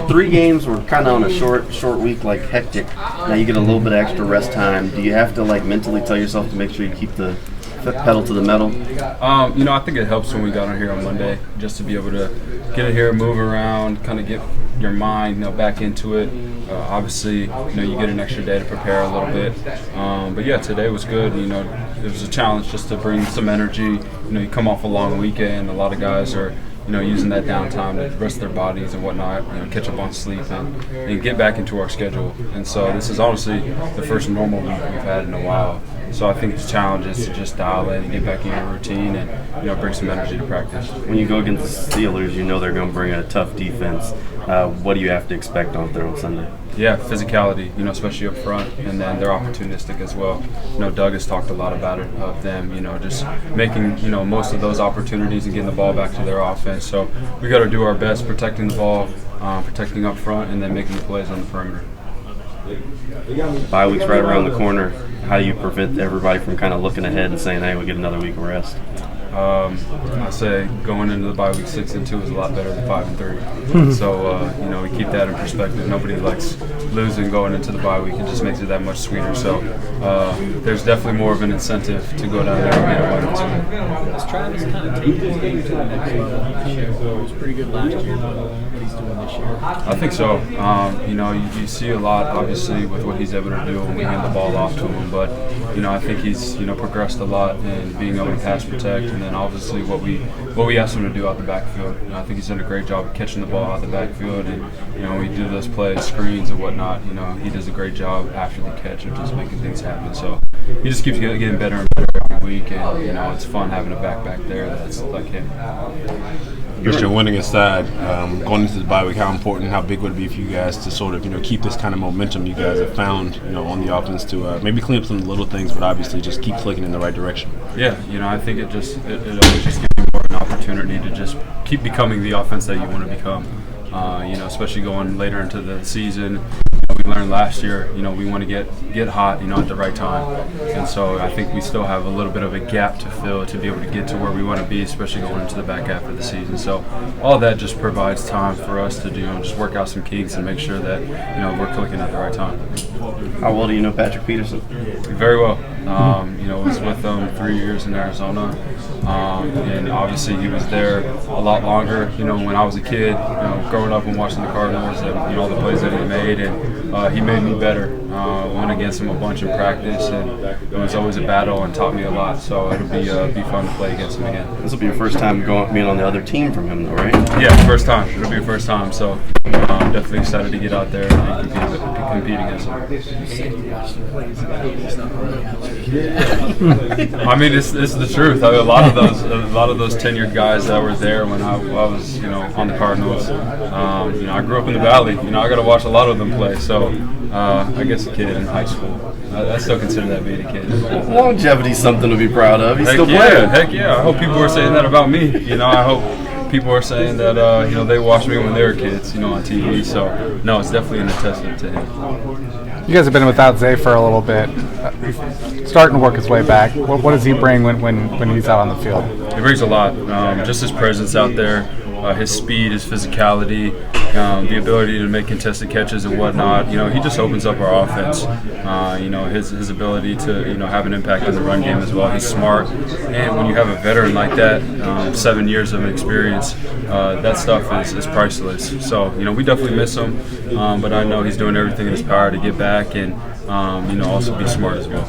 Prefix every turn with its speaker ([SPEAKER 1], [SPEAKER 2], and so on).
[SPEAKER 1] 3 games were kind of on a short week, like hectic. Now you get a little bit of extra rest time. Do you have to like mentally tell yourself to make sure you keep the pedal to the metal?
[SPEAKER 2] I think it helps when we got on here on Monday just to be able to get in here, move around, kind of get your mind, back into it. Obviously, you get an extra day to prepare a little bit. But yeah, today was good. It was a challenge just to bring some energy. You come off a long weekend. A lot of guys are, using that downtime to rest their bodies and whatnot, catch up on sleep and get back into our schedule. And so this is honestly the first normal week we've had in a while. So I think the challenge is to just dial in and get back in your routine and bring some energy to practice.
[SPEAKER 1] When you go against the Steelers, they're going to bring a tough defense. What do you have to expect on there on Sunday?
[SPEAKER 2] Yeah, physicality, especially up front, and then they're opportunistic as well. Doug has talked a lot about it, of them, just making, most of those opportunities and getting the ball back to their offense. So we got to do our best protecting the ball, protecting up front, and then making the plays on the perimeter.
[SPEAKER 1] Bye week's right around the corner. How do you prevent everybody from kind of looking ahead and saying, hey, we'll get another week of rest?
[SPEAKER 2] I say going into the bye week 6-2 is a lot better than 5-3. So we keep that in perspective. Nobody likes losing going into the bye week. It just makes it that much sweeter. So there's definitely more of an incentive to go down there and get a 1-2.
[SPEAKER 3] Has Travis kind of taken his game to the next level? He was pretty good last year. What he's doing this year?
[SPEAKER 2] I think so. You see a lot, obviously, with what he's able to do when we hand the ball off to him. But I think he's progressed a lot in being able to pass protect, and then obviously what we asked him to do out the backfield. I think he's done a great job of catching the ball out the backfield, and when we do those plays, screens and whatnot, he does a great job after the catch of just making things happen. So he just keeps getting better and better every week, and it's fun having a back there that's like him.
[SPEAKER 4] Christian, winning aside, going into the bye week, how important, how big would it be for you guys to sort of, keep this kind of momentum you guys have found, on the offense to maybe clean up some little things, but obviously just keep clicking in the right direction?
[SPEAKER 2] Yeah, I think it always just gives you more an opportunity to just keep becoming the offense that you want to become. Especially going later into the season. We learned last year, we want to get hot, at the right time. And so I think we still have a little bit of a gap to fill to be able to get to where we want to be, especially going into the back half of the season. So all that just provides time for us to just work out some kinks and make sure that, we're clicking at the right time.
[SPEAKER 1] How well do you know Patrick Peterson?
[SPEAKER 2] Very well. Was with them 3 years in Arizona. And obviously he was there a lot longer, when I was a kid, growing up and watching the Cardinals and, all the plays that he made. And he made me better. Went against him a bunch in practice, and it was always a battle and taught me a lot. So it'll be fun to play against him again.
[SPEAKER 1] This will be your first time being on the other team from him, though, right?
[SPEAKER 2] Yeah, first time. It'll be your first time. So I'm definitely excited to get out there and compete against him. I mean, it's the truth. I mean, a lot of those tenured guys that were there when I was on the Cardinals. I grew up in the Valley. I got to watch a lot of them play. So I guess a kid in high school. I still consider that being a kid.
[SPEAKER 1] Longevity's something to be proud of. He's still
[SPEAKER 2] playing. Heck yeah. I hope people are saying that about me. I hope people are saying that they watched me when they were kids, on TV. So no, it's definitely an testament to him.
[SPEAKER 5] You guys have been without Zay for a little bit. Starting to work his way back. What does he bring when he's out on the field?
[SPEAKER 2] He brings a lot. Just his presence out there, his speed, his physicality, the ability to make contested catches and whatnot. He just opens up our offense. His ability to have an impact on the run game as well. He's smart, and when you have a veteran like that, 7 years of experience, that stuff is priceless. So we definitely miss him, but I know he's doing everything in his power to get back and also be smart as well.